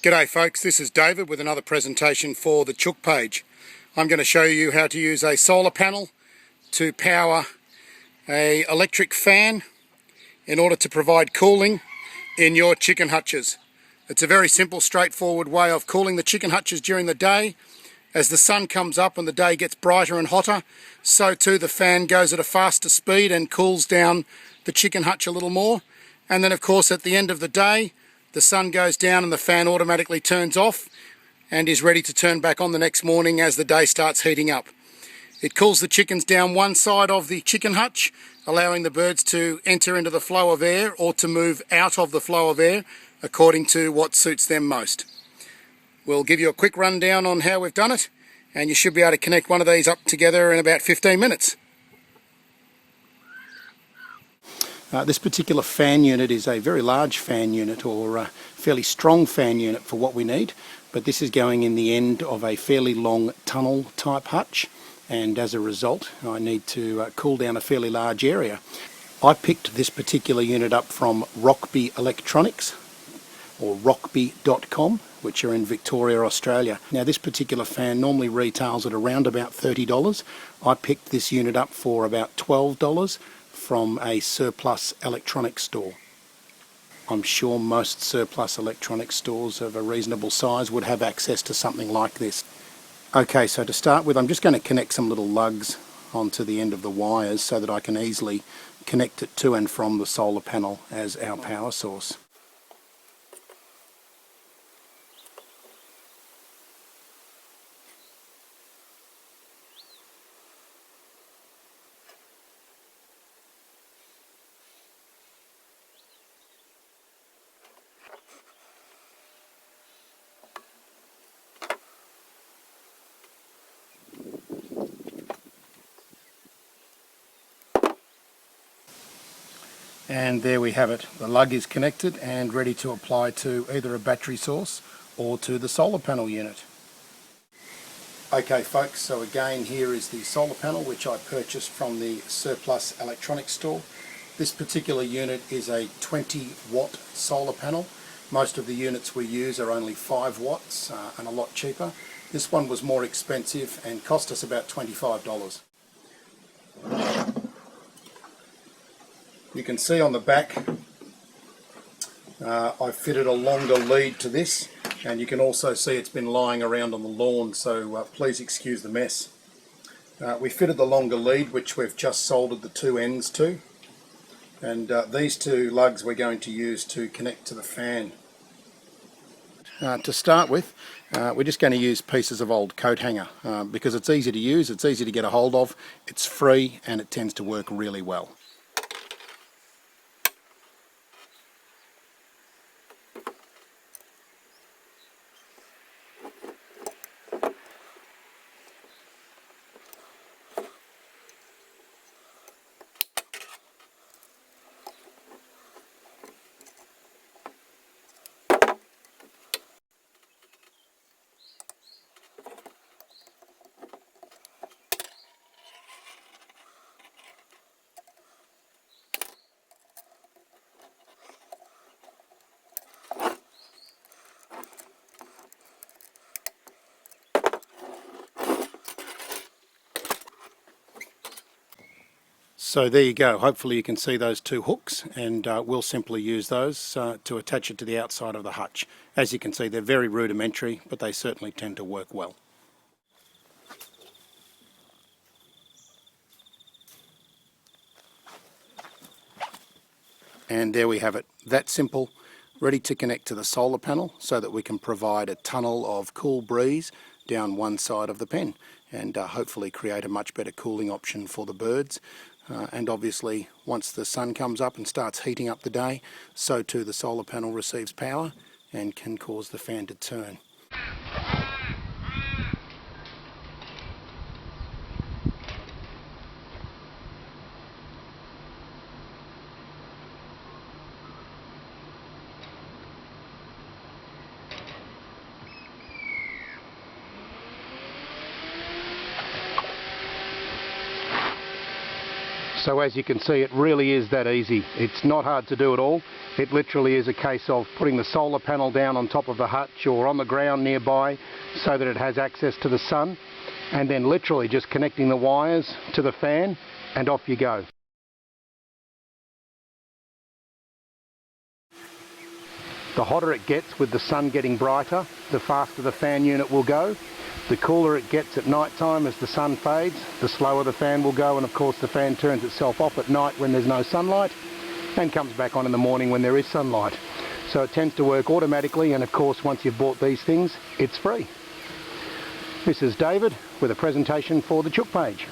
G'day folks, this is David with another presentation for the Chook page. I'm going to show you how to use a solar panel to power an electric fan in order to provide cooling in your chicken hutches. It's a very simple, straightforward way of cooling the chicken hutches during the day. As the sun comes up and the day gets brighter and hotter, so too the fan goes at a faster speed and cools down the chicken hutch a little more. And then of course at the end of the day, the sun goes down and the fan automatically turns off and is ready to turn back on the next morning as the day starts heating up. It cools the chickens down one side of the chicken hutch, allowing the birds to enter into the flow of air or to move out of the flow of air according to what suits them most. We'll give you a quick rundown on how we've done it, and you should be able to connect one of these up together in about 15 minutes. This particular fan unit is a very large fan unit, or a fairly strong fan unit for what we need, but this is going in the end of a fairly long tunnel type hutch, and as a result I need to cool down a fairly large area. I picked this particular unit up from Rockby Electronics, or rockby.com, which are in Victoria, Australia. Now this particular fan normally retails at around about $30. I picked this unit up for about $12 from a surplus electronics store. I'm sure most surplus electronics stores of a reasonable size would have access to something like this. Okay, so to start with, I'm just going to connect some little lugs onto the end of the wires so that I can easily connect it to and from the solar panel as our power source. And there we have it. The lug is connected and ready to apply to either a battery source or to the solar panel unit. Okay folks, so again here is the solar panel which I purchased from the surplus electronics store. This particular unit is a 20 watt solar panel. Most of the units we use are only 5 watts and a lot cheaper. This one was more expensive and cost us about $25. You can see on the back I've fitted a longer lead to this, and you can also see it's been lying around on the lawn, so please excuse the mess. We fitted the longer lead which we've just soldered the two ends to, and these two lugs we're going to use to connect to the fan. To start with, we're just going to use pieces of old coat hanger because it's easy to use, it's easy to get a hold of, it's free and it tends to work really well. So there you go, hopefully you can see those two hooks, and we'll simply use those to attach it to the outside of the hutch. As you can see, they're very rudimentary, but they certainly tend to work well. And there we have it, that simple, ready to connect to the solar panel so that we can provide a tunnel of cool breeze down one side of the pen and hopefully create a much better cooling option for the birds. And obviously once the sun comes up and starts heating up the day, so too the solar panel receives power and can cause the fan to turn. So as you can see, it really is that easy. It's not hard to do at all. It literally is a case of putting the solar panel down on top of the hutch or on the ground nearby so that it has access to the sun, and then literally just connecting the wires to the fan and off you go. The hotter it gets with the sun getting brighter, the faster the fan unit will go. The cooler it gets at night time as the sun fades, the slower the fan will go, and of course the fan turns itself off at night when there's no sunlight and comes back on in the morning when there is sunlight. So it tends to work automatically, and of course once you've bought these things, it's free. This is David with a presentation for the Chook page.